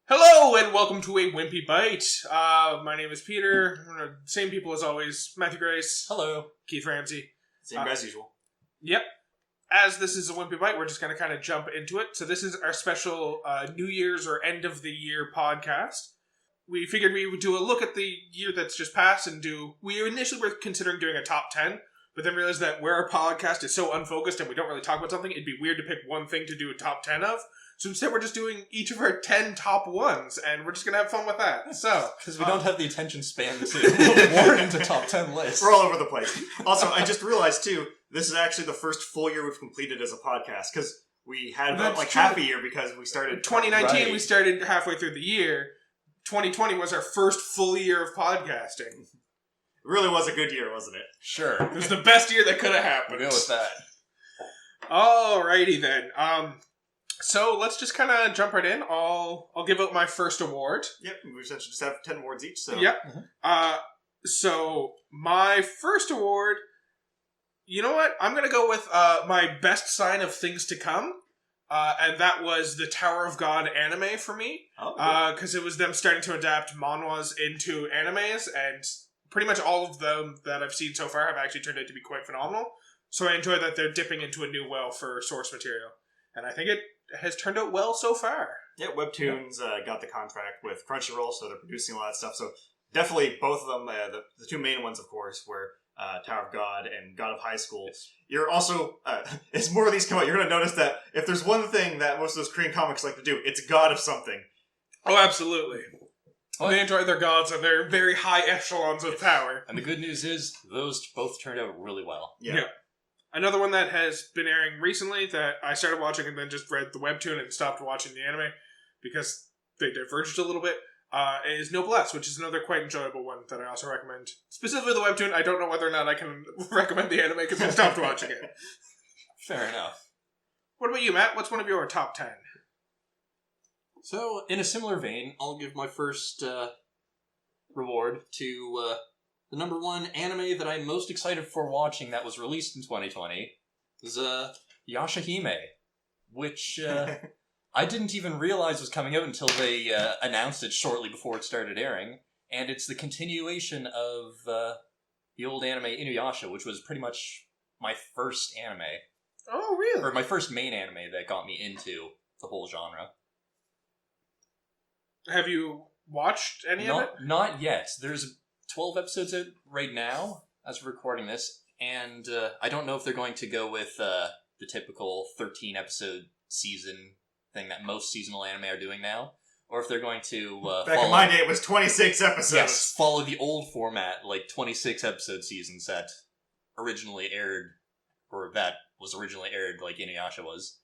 Hello and welcome to a Wimpy Bite. My name is Peter. Same people as always. Matthew Grace. Hello. Keith Ramsey. Same as usual. Yep. As this is a Wimpy Bite, we're just going to kind of jump into it. So this is our special New Year's or end of the year podcast. We figured we would do a look at the year that's just passed and we initially were considering doing a top 10, but then realized that where our podcast is so unfocused and we don't really talk about something, it'd be weird to pick one thing to do a top 10 of. So instead we're just doing each of our 10 top ones, and we're just going to have fun with that. So, because we don't have the attention span to warn into top 10 lists. We're all over the place. Also, I just realized, too, this is actually the first full year we've completed as a podcast, because we had about half a year because we started... 2019, right. We started halfway through the year. 2020 was our first full year of podcasting. It really was a good year, wasn't it? Sure. It was the best year that could have happened. We'll go with that. Alrighty then. So let's just kind of jump right in. I'll give out my first award. Yep, we essentially just have 10 awards each, so... Yep. So my first award, you know what? I'm going to go with my best sign of things to come. And that was the Tower of God anime for me. Because it was them starting to adapt manhwas into animes, and pretty much all of them that I've seen so far have actually turned out to be quite phenomenal. So I enjoy that they're dipping into a new well for source material. And I think it has turned out well so far. Yeah, Webtoons got the contract with Crunchyroll, so they're producing a lot of stuff. So definitely both of them, the two main ones, of course, were Tower of God and God of High School. Yes. You're also, as more of these come out, you're going to notice that if there's one thing that most of those Korean comics like to do, it's God of something. Oh, absolutely. They enjoy their gods and their very high echelons of power. And the good news is, those both turned out really well. Yeah. Another one that has been airing recently that I started watching and then just read the webtoon and stopped watching the anime because they diverged a little bit, is Noblesse, which is another quite enjoyable one that I also recommend. Specifically the webtoon, I don't know whether or not I can recommend the anime because I stopped watching it. Fair enough. What about you, Matt? What's one of your top 10? So, in a similar vein, I'll give my first reward to the number one anime that I'm most excited for watching that was released in 2020 is Yashahime, which I didn't even realize was coming out until they announced it shortly before it started airing. And it's the continuation of the old anime Inuyasha, which was pretty much my first anime. Oh, really? Or my first main anime that got me into the whole genre. Have you watched any of it? Not yet. There's 12 episodes out right now, as we're recording this, and I don't know if they're going to go with the typical 13-episode season thing that most seasonal anime are doing now, or if they're going to Back in my day, it was 26 episodes. Yes, follow the old format, like 26-episode seasons that originally aired, or that was originally aired like Inuyasha was.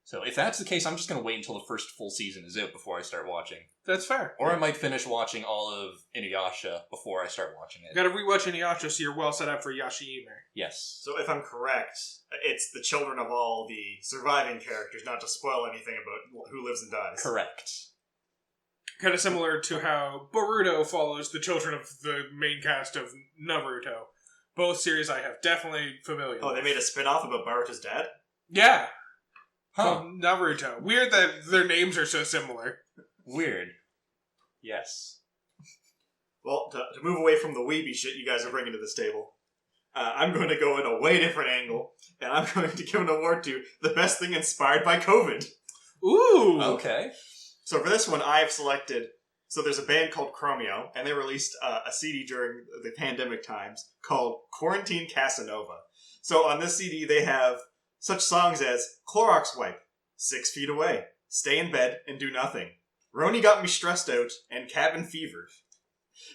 So if that's the case, I'm just going to wait until the first full season is out before I start watching. That's fair. Or I might finish watching all of Inuyasha before I start watching it. You gotta rewatch Inuyasha so you're well set up for Yashahime. Yes. So if I'm correct, it's the children of all the surviving characters, not to spoil anything about who lives and dies. Correct. Kind of similar to how Boruto follows the children of the main cast of Naruto. Both series I have definitely familiar Oh, with. they made a spin-off about Baruto's dad? Yeah. Huh. Called Naruto. Weird that their names are so similar. Weird. Yes. Well, to move away from the weeby shit you guys are bringing to this table, I'm going to go in a way different angle, and I'm going to give an award to the best thing inspired by COVID. Ooh! Okay. So for this one, I've selected... So there's a band called Chromeo, and they released a CD during the pandemic times called Quarantine Casanova. So on this CD, they have such songs as Clorox Wipe, 6 Feet Away, Stay in Bed and Do Nothing, Roni Got Me Stressed Out, and Cabin Fever.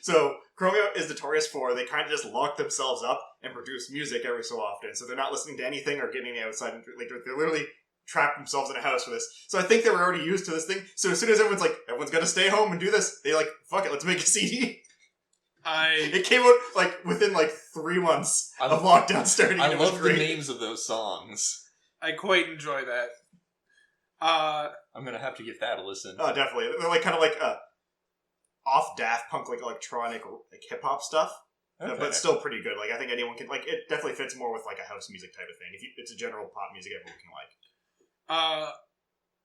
So Chromeo is notorious for, they kind of just lock themselves up and produce music every so often. So they're not listening to anything or getting any outside. Like, they're literally trapped themselves in a house for this. So I think they were already used to this thing. So as soon as everyone's like, everyone's got to stay home and do this, they like, fuck it, let's make a CD. It came out like within like 3 months of lockdown starting. I it was love the great. names of those songs. I quite enjoy that. I'm gonna have to give that a listen. Oh, definitely. They're like kind of like off Daft Punk, like electronic, like hip hop stuff, Okay. but still pretty good. Like I think anyone can like. It definitely fits more with like a house music type of thing. If you, it's a general pop music everyone can like.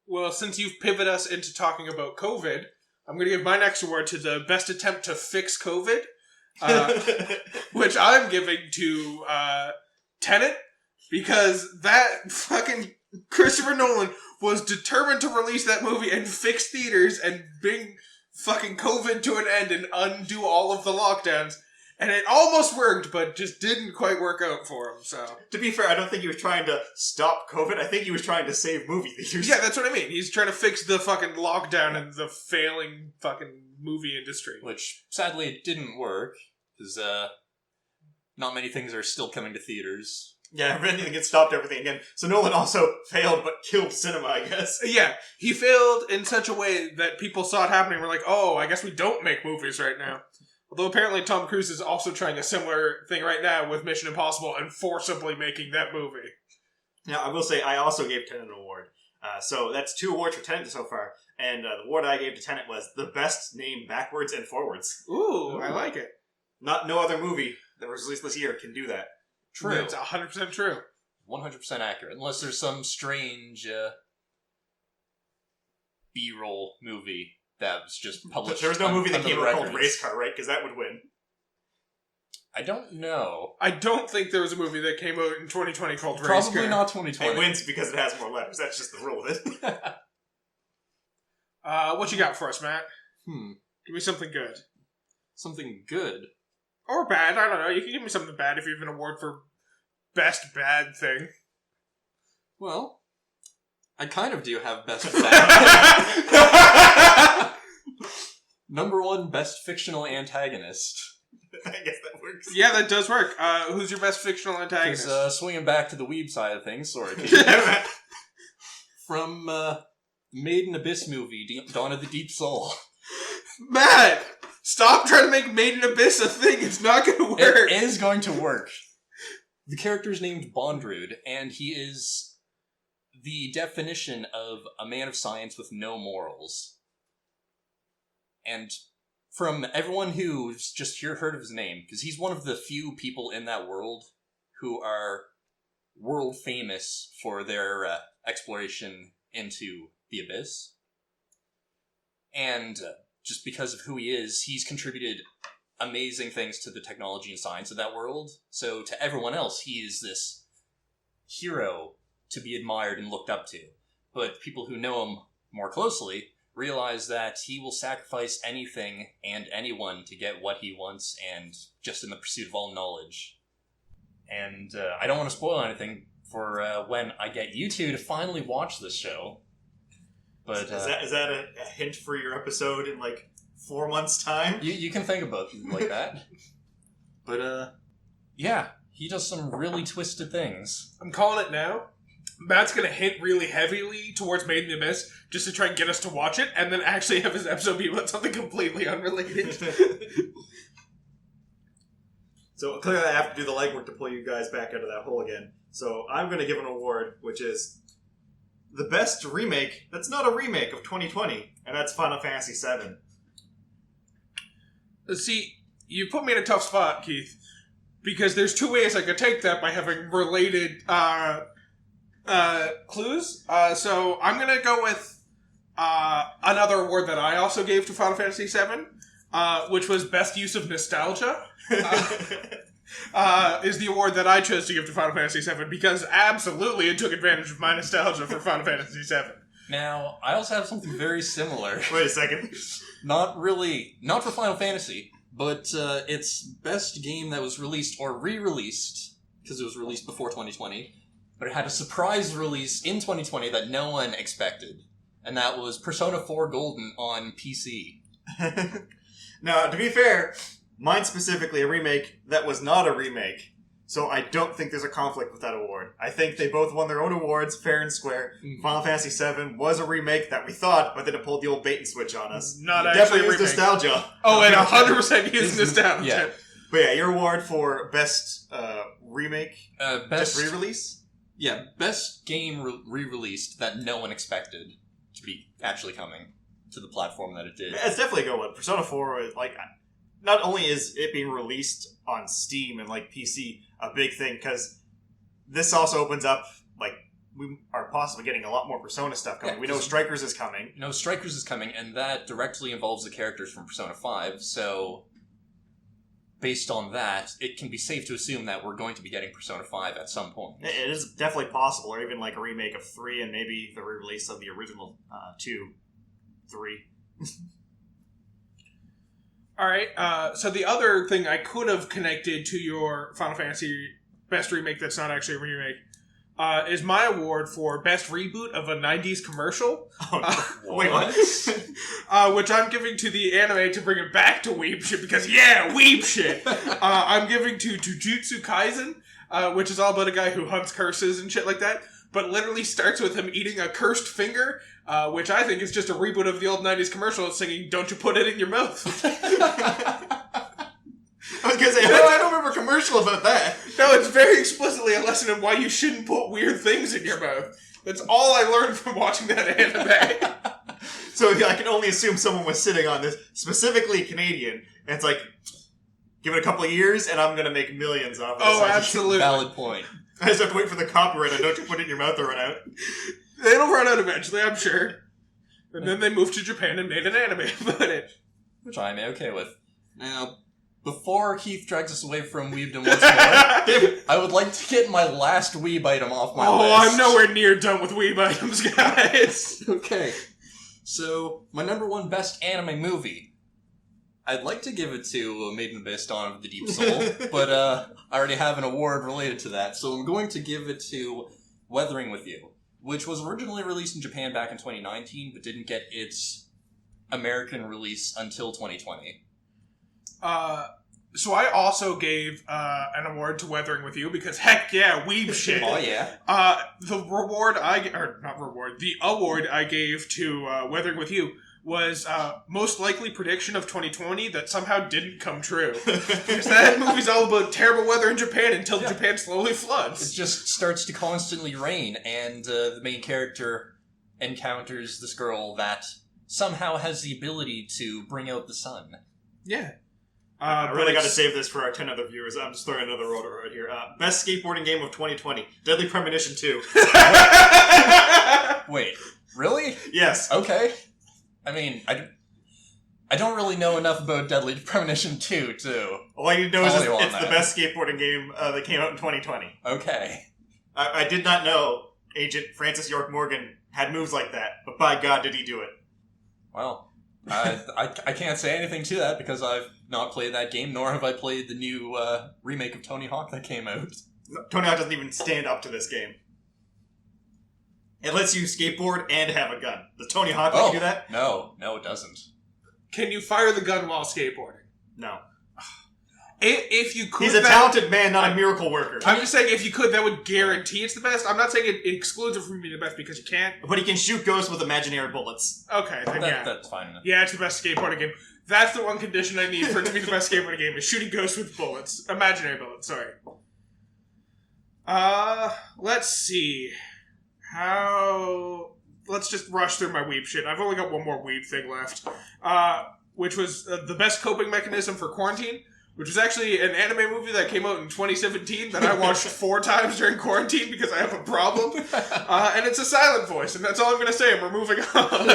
Well, since you've pivoted us into talking about COVID, I'm going to give my next award to the best attempt to fix COVID, which I'm giving to Tenet, because that fucking Christopher Nolan was determined to release that movie and fix theaters and bring fucking COVID to an end and undo all of the lockdowns. And it almost worked, but just didn't quite work out for him, so... To be fair, I don't think he was trying to stop COVID. I think he was trying to save movie theaters. Yeah, that's what I mean. He's trying to fix the fucking lockdown and the failing fucking movie industry. Which, sadly, it didn't work, because not many things are still coming to theaters. Yeah, if anything, it stopped everything again. So Nolan also failed, but killed cinema, I guess. Yeah, he failed in such a way that people saw it happening. We're like, oh, I guess we don't make movies right now. Although apparently Tom Cruise is also trying a similar thing right now with Mission Impossible and forcibly making that movie. Now, I will say, I also gave Tenet an award. So that's 2 awards for Tenet so far. And the award I gave to Tenet was the best name backwards and forwards. Ooh, I like it. No other movie that was released this year can do that. True. It's 100% true. 100% accurate. Unless there's some strange B-roll movie that was just published. There was no movie that under came the out called records. Race Car, right? Because that would win. I don't know. I don't think there was a movie that came out in 2020 called Race Probably Car. not 2020. It wins because it has more letters. That's just the rule of it. What you got for us, Matt? Give me something good. Something good? Or bad, I don't know. You can give me something bad if you have an award for best bad thing. Well, I kind of do have best bad. Number 1, best fictional antagonist. I guess that works. Yeah, that does work. Who's your best fictional antagonist? Swinging back to the weeb side of things, sorry. From Made in Abyss movie, Dawn of the Deep Soul. Matt! Stop trying to make Made in Abyss a thing. It's not going to work. It is going to work. The character is named Bondrewd, and he is the definition of a man of science with no morals. And from everyone who's just heard of his name, because he's one of the few people in that world who are world famous for their exploration into the Abyss. And just because of who he is, he's contributed amazing things to the technology and science of that world. So to everyone else, he is this hero to be admired and looked up to. But people who know him more closely realize that he will sacrifice anything and anyone to get what he wants, and just in the pursuit of all knowledge. And I don't want to spoil anything for when I get you two to finally watch this show. But is that a hint for your episode in like 4 months' time? You can think about it like that. But yeah, he does some really twisted things. I'm calling it now. Matt's going to hint really heavily towards Made in the Abyss just to try and get us to watch it, and then actually have his episode be about something completely unrelated. So clearly I have to do the legwork to pull you guys back out of that hole again. So I'm going to give an award, which is the best remake that's not a remake of 2020, and that's Final Fantasy VII. See, you put me in a tough spot, Keith, because there's 2 ways I could take that by having related clues. So I'm going to go with another award that I also gave to Final Fantasy VII, which was Best Use of Nostalgia. Is the award that I chose to give to Final Fantasy VII, because absolutely it took advantage of my nostalgia for Final Fantasy VII. Now, I also have something very similar. Wait a second. Not for Final Fantasy, but it's best game that was released or re-released, because it was released before 2020, but it had a surprise release in 2020 that no one expected, and that was Persona 4 Golden on PC. Now, to be fair, mine's specifically a remake that was not a remake, so I don't think there's a conflict with that award. I think they both won their own awards, fair and square. Final Fantasy VII was a remake that we thought, but then it pulled the old bait and switch on us. Not it actually definitely a is remake. nostalgia. Oh, and 100% is nostalgia. Yeah. But yeah, your award for best remake, Best just re-release? Yeah, best game re-released that no one expected to be actually coming to the platform that it did. It's definitely a good one. Persona 4 is like, not only is it being released on Steam and like PC a big thing, because this also opens up like we are possibly getting a lot more Persona stuff coming. Yeah, We know Strikers is coming. You know, Strikers is coming, and that directly involves the characters from Persona 5, so based on that, it can be safe to assume that we're going to be getting Persona 5 at some point. It is definitely possible, or even like a remake of 3 and maybe the re-release of the original 2, 3. Alright, so the other thing I could have connected to your Final Fantasy Best Remake that's not actually a remake is my award for Best Reboot of a 90s Commercial. Oh, wait, what? Which I'm giving to the anime to bring it back to weeb shit, because weeb shit! I'm giving to Jujutsu Kaisen, which is all about a guy who hunts curses and shit like that, but literally starts with him eating a cursed finger, which I think is just a reboot of the old 90s commercial singing, "Don't you put it in your mouth." I was gonna say, I don't remember a commercial about that. No, it's very explicitly a lesson in why you shouldn't put weird things in your mouth. That's all I learned from watching that anime. So I can only assume someone was sitting on this, specifically Canadian, and it's like, give it a couple of years and I'm gonna make millions off this. Oh, absolutely. Valid point. I just have to wait for the copyright and don't you put it in your mouth to run out. It'll run out eventually, I'm sure. And then they moved to Japan and made an anime about it. Which I'm okay with. Now, before Keith drags us away from Weebdom once more, I would like to get my last Weeb item off my list. I'm nowhere near done with weeb items, guys. Okay. So, my number one best anime movie. I'd like to give it to Maiden Abyss Dawn of the Deep Soul, but I already have an award related to that, so I'm going to give it to Weathering With You, which was originally released in Japan back in 2019, but didn't get its American release until 2020. So I also gave an award to Weathering With You because heck yeah, weeb shit. Oh yeah. The award I gave to Weathering With You was most likely prediction of 2020 that somehow didn't come true. Because that movie's all about terrible weather in Japan until Japan slowly floods. It just starts to constantly rain, and the main character encounters this girl that somehow has the ability to bring out the sun. Yeah. I really got to save this for our 10 other viewers. I'm just throwing another roller right here. Best skateboarding game of 2020. Deadly Premonition 2. Wait, really? Yes. Okay. I mean, I don't really know enough about Deadly Premonition 2 to... All I need to know is follow you on it's the that. best skateboarding game that came out in 2020. Okay. I did not know Agent Francis York Morgan had moves like that, but by God did he do it. Well, I can't say anything to that because I've not played that game, nor have I played the new remake of Tony Hawk that came out. Tony Hawk doesn't even stand up to this game. It lets you skateboard and have a gun. Does Tony Hawk let you do that? No, it doesn't. Can you fire the gun while skateboarding? No. If you could, He's a talented man, not a miracle worker. I'm just saying, if you could, that would guarantee it's the best. I'm not saying it excludes it from being the best because you can't. But he can shoot ghosts with imaginary bullets. Okay, then yeah. That's fine. Yeah, it's the best skateboarding game. That's the one condition I need for it to be the best skateboarding game, is shooting ghosts with bullets. Imaginary bullets, sorry. Let's see. Let's just rush through my weeb shit. I've only got one more weeb thing left. Which was the best coping mechanism for quarantine, which was actually an anime movie that came out in 2017 that I watched 4 times during quarantine because I have a problem. And it's a silent voice, and that's all I'm going to say, and we're moving on.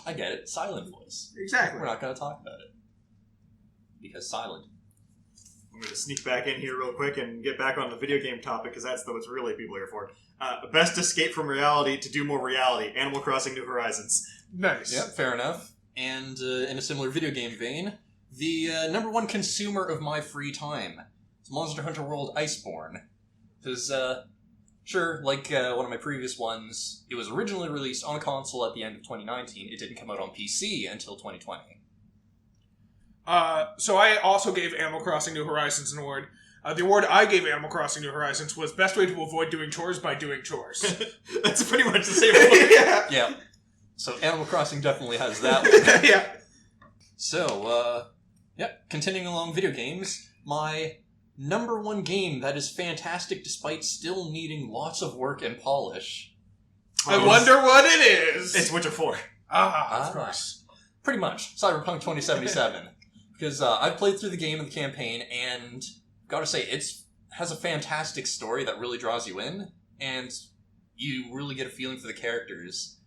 I get it. Silent voice. Exactly. We're not going to talk about it. Because silent. I'm going to sneak back in here real quick and get back on the video game topic, because that's what's really people are here for. Best escape from reality to do more reality. Animal Crossing New Horizons. Nice. Yep, fair enough. And in a similar video game vein, the number one consumer of my free time is Monster Hunter World Iceborne. Because, sure, like one of my previous ones, it was originally released on console at the end of 2019. It didn't come out on PC until 2020. So I also gave Animal Crossing New Horizons an award. The award I gave Animal Crossing New Horizons was best way to avoid doing chores by doing chores. That's pretty much the same award. Yeah. Yeah. So Animal Crossing definitely has that one. Yeah. So, continuing along video games, my number one game that is fantastic despite still needing lots of work and polish. I wonder what it is. It's Witcher 4. Of course. Pretty much. Cyberpunk 2077. Because I've played through the game and the campaign, and gotta say, it's has a fantastic story that really draws you in, and you really get a feeling for the characters.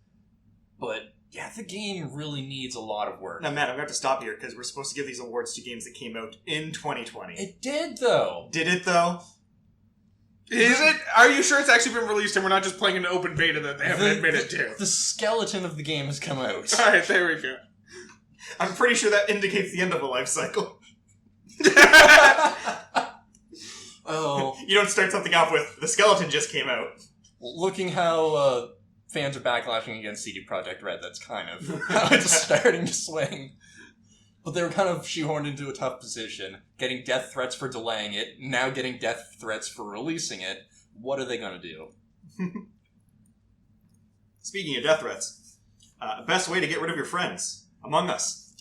But yeah, the game really needs a lot of work. Now, Matt, I'm going to have to stop here because we're supposed to give these awards to games that came out in 2020. It did, though. Did it, though? Is it? Are you sure it's actually been released and we're not just playing an open beta that they haven't admitted to? The skeleton of the game has come out. Alright, there we go. I'm pretty sure that indicates the end of a life cycle. Oh. You don't start something off with, the skeleton just came out. Looking how fans are backlashing against CD Projekt Red, that's kind of how it's starting to swing. But they were kind of shoehorned into a tough position, getting death threats for delaying it, now getting death threats for releasing it. What are they going to do? Speaking of death threats, best way to get rid of your friends. Among Us.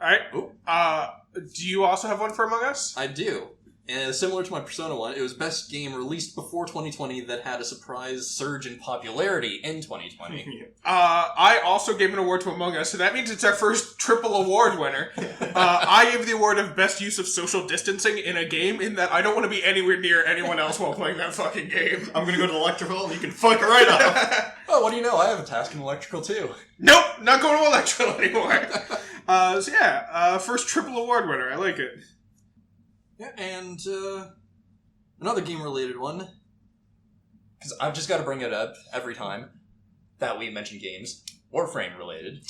Alright. Do you also have one for Among Us? I do. And similar to my Persona one, it was best game released before 2020 that had a surprise surge in popularity in 2020. I also gave an award to Among Us, so that means it's our first triple award winner. I gave the award of best use of social distancing in a game, in that I don't want to be anywhere near anyone else while playing that fucking game. I'm going to go to the electrical and you can fuck right up. Oh, what do you know? I have a task in electrical too. Nope, not going to electrical anymore. First triple award winner. I like it. Yeah, and another game-related one, because I've just got to bring it up every time that we mention games, Warframe-related.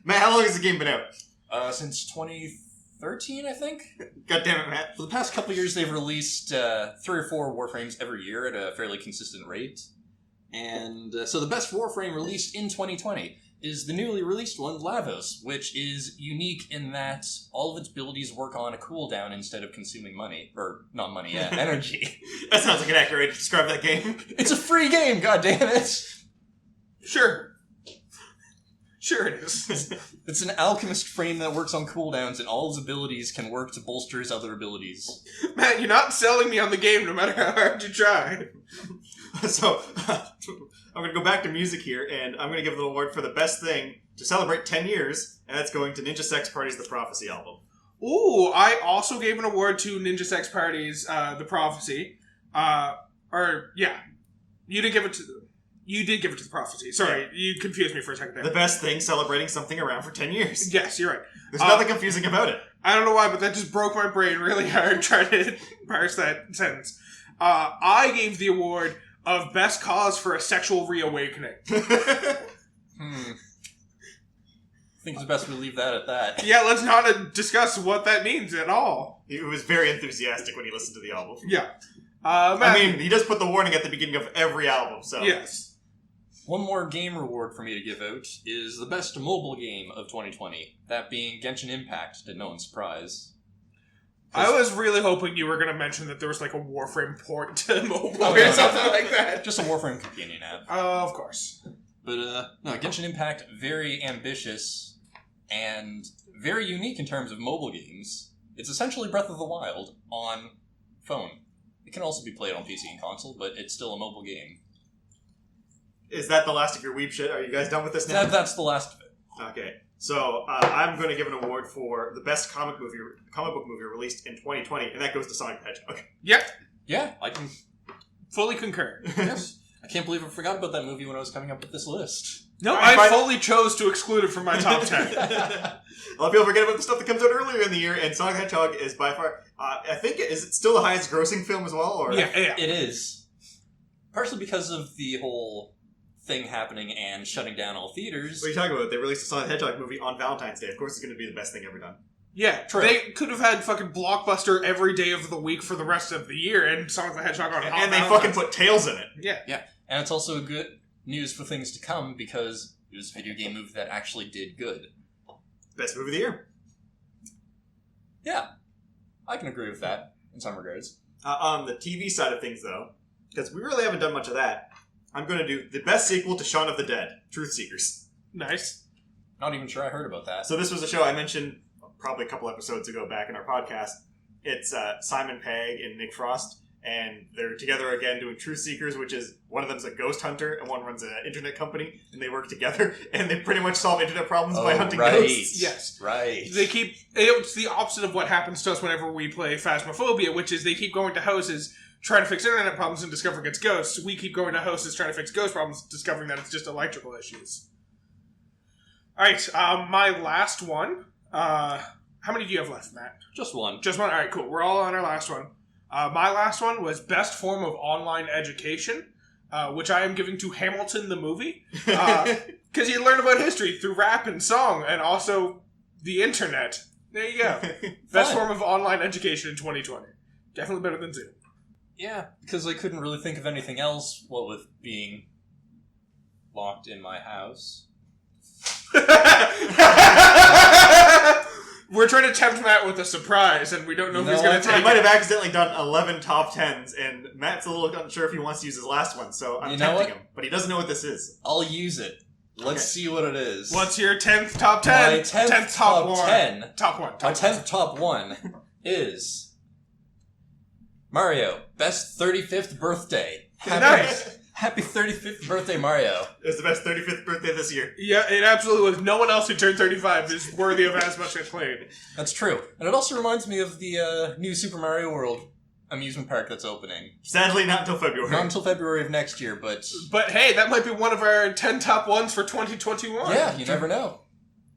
Matt, how long has the game been out? Since 2013, I think? God damn it, Matt. For the past couple years, they've released 3 or 4 Warframes every year at a fairly consistent rate. And so the best Warframe released in 2020 is the newly released one, Lavos, which is unique in that all of its abilities work on a cooldown instead of consuming money. Or, not money, energy. That sounds like an accurate way to describe that game. It's a free game, goddammit! Sure. Sure it is. It's an alchemist frame that works on cooldowns, and all his abilities can work to bolster his other abilities. Matt, you're not selling me on the game no matter how hard you try. So, I'm going to go back to music here, and I'm going to give the award for the best thing to celebrate 10 years, and that's going to Ninja Sex Party's The Prophecy album. Ooh, I also gave an award to Ninja Sex Party's The Prophecy. You did give it to The Prophecy. Sorry, you confused me for a second there. The best thing celebrating something around for 10 years. Yes, you're right. There's nothing confusing about it. I don't know why, but that just broke my brain really hard trying to parse that sentence. I gave the award of Best Cause for a Sexual Reawakening. I think it's best we leave that at that. Yeah, let's not discuss what that means at all. He was very enthusiastic when he listened to the album. Yeah. I mean, he does put the warning at the beginning of every album, so... Yes. One more game reward for me to give out is the best mobile game of 2020, that being Genshin Impact, to no one's surprise. I was really hoping you were going to mention that there was like a Warframe port to mobile Oh, or no, something no. like that. Just a Warframe companion app. Of course. But, no, Genshin Impact, very ambitious and very unique in terms of mobile games. It's essentially Breath of the Wild on phone. It can also be played on PC and console, but it's still a mobile game. Is that the last of your weeb shit? Are you guys done with this now? That's the last of it. Okay. So, I'm going to give an award for the best comic book movie released in 2020, and that goes to Sonic the Hedgehog. Yep. Yeah, I can... Fully concur. Yes. I can't believe I forgot about that movie when I was coming up with this list. No, Alright, I fine. fully chose to exclude it from my top 10. A lot of people forget about the stuff that comes out earlier in the year, and Sonic the Hedgehog is by far, I think, is it still the highest grossing film as well? Or? Yeah. It is. Partially because of the whole thing happening and shutting down all theaters. What are you talking about? They released a Sonic the Hedgehog movie on Valentine's Day. Of course it's going to be the best thing ever done. Yeah, True. They could have had fucking Blockbuster every day of the week for the rest of the year, and Sonic the Hedgehog on And they fucking put Tails in it. Yeah. And it's also good news for things to come because it was a video game movie that actually did good. Best movie of the year. Yeah. I can agree with that in some regards. On the TV side of things, though, because we really haven't done much of that, I'm going to do the best sequel to Shaun of the Dead, Truth Seekers. Nice. Not even sure I heard about that. So this was a show I mentioned probably a couple episodes ago back in our podcast. It's Simon Pegg and Nick Frost, and they're together again doing Truth Seekers, which is one of them's a ghost hunter and one runs an internet company, and they work together, and they pretty much solve internet problems by hunting ghosts. Yes. Right. It's the opposite of what happens to us whenever we play Phasmophobia, which is they keep going to houses trying to fix internet problems and discovering it's ghosts. We keep going to houses trying to fix ghost problems, discovering that it's just electrical issues. Alright, my last one. How many do you have left, Matt? Just one. Just one? Alright, cool. We're all on our last one. My last one was best form of online education, which I am giving to Hamilton the movie. Because you learn about history through rap and song, and also the internet. There you go. Best form of online education in 2020. Definitely better than Zoom. Yeah, because I couldn't really think of anything else, what with being locked in my house. We're trying to tempt Matt with a surprise, and we don't know if he's going to take I it. might have accidentally done 11 top 10s, and Matt's a little unsure if he wants to use his last one, so I'm tempting him. But he doesn't know what this is. I'll use it. Let's see what it is. What's your 10th top 10? My 10th top 10. Top 1. My 10th top 1 is Mario, best 35th birthday. Nice. Happy 35th birthday, Mario. It was the best 35th birthday this year. Yeah, it absolutely was. No one else who turned 35 is worthy of as much acclaim. That's true. And it also reminds me of the new Super Mario World amusement park that's opening. Sadly, not until February. Not until February of next year, but... But hey, that might be one of our 10 top ones for 2021. Yeah, you never know.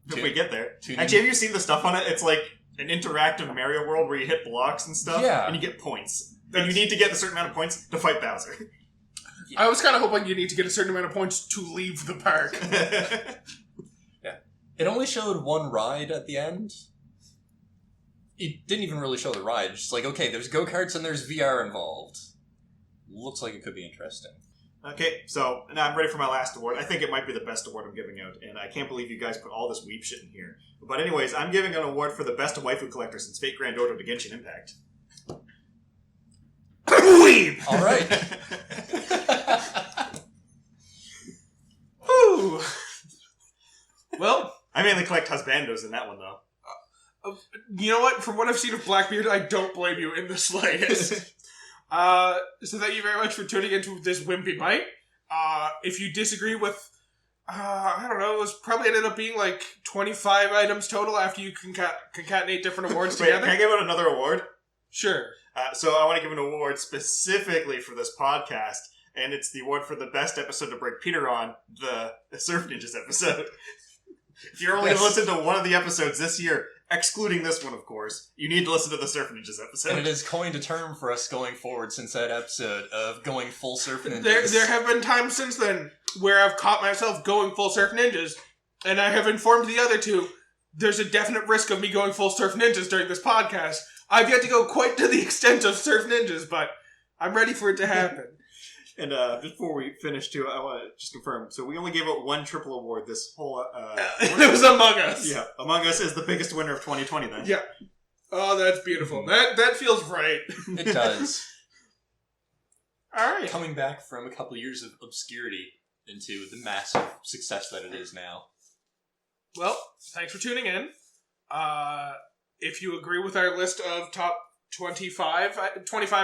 If we get there. Tune in. Actually, have you seen the stuff on it? It's like an interactive Mario World where you hit blocks and stuff, and you get points. And you need to get a certain amount of points to fight Bowser. I was kind of hoping you need to get a certain amount of points to leave the park. Yeah. It only showed one ride at the end. It didn't even really show the ride. It's just like, okay, there's go-karts and there's VR involved. Looks like it could be interesting. Okay, so now I'm ready for my last award. I think it might be the best award I'm giving out, and I can't believe you guys put all this weep shit in here. But anyways, I'm giving an award for the best waifu collector since Fate Grand Order to Genshin Impact. Weep! Alright. Whew. Well, I mainly collect husbandos in that one, though. you know what? From what I've seen of Blackbeard, I don't blame you in the slightest. So thank you very much for tuning into this Wimpy Bite. If you disagree with, I don't know, it was probably ended up being like 25 items total after you concatenate different awards Wait, together. can I give out another award? Sure. So I want to give an award specifically for this podcast, and it's the award for the best episode to break Peter on, the Surf Ninjas episode. If you're only going to listen to one of the episodes this year, excluding this one, of course, you need to listen to the Surf Ninjas episode. And it has coined a term for us going forward since that episode of going full Surf Ninjas. There have been times since then where I've caught myself going full Surf Ninjas, and I have informed the other two, there's a definite risk of me going full Surf Ninjas during this podcast. I've yet to go quite to the extent of Surf Ninjas, but I'm ready for it to happen. And before we finish, too, I want to just confirm. So we only gave out one triple award this whole... It was Among Us. Yeah, Among Us is the biggest winner of 2020, then. Yeah. Oh, that's beautiful. That feels right. It does. All right. Coming back from a couple years of obscurity into the massive success that it is now. Well, thanks for tuning in. If you agree with our list of top 25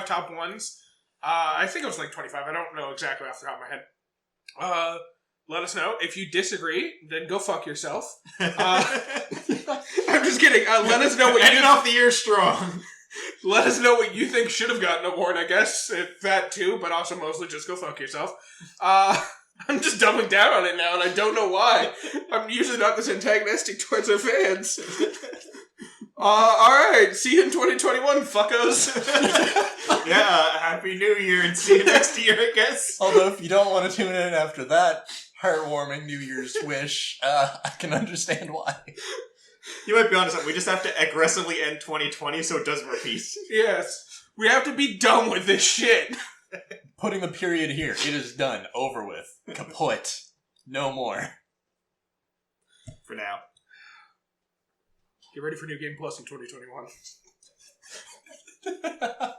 top ones, I think it was like 25. I don't know exactly off the top of my head. Let us know. If you disagree, then go fuck yourself. I'm just kidding. Let us know what Ending off the year strong. Let us know what you think should have gotten an award, I guess. That too, but also mostly just go fuck yourself. I'm just doubling down on it now, and I don't know why. I'm usually not this antagonistic towards our fans. Alright, see you in 2021, fuckos. Yeah, Happy New Year, and see you next year, I guess. Although, if you don't want to tune in after that heartwarming New Year's wish, I can understand why. You might be honest, we just have to aggressively end 2020 so it doesn't repeat. Yes. We have to be done with this shit. Putting the period here. It is done. Over with. Kaput. No more. For now. Get ready for New Game Plus in 2021.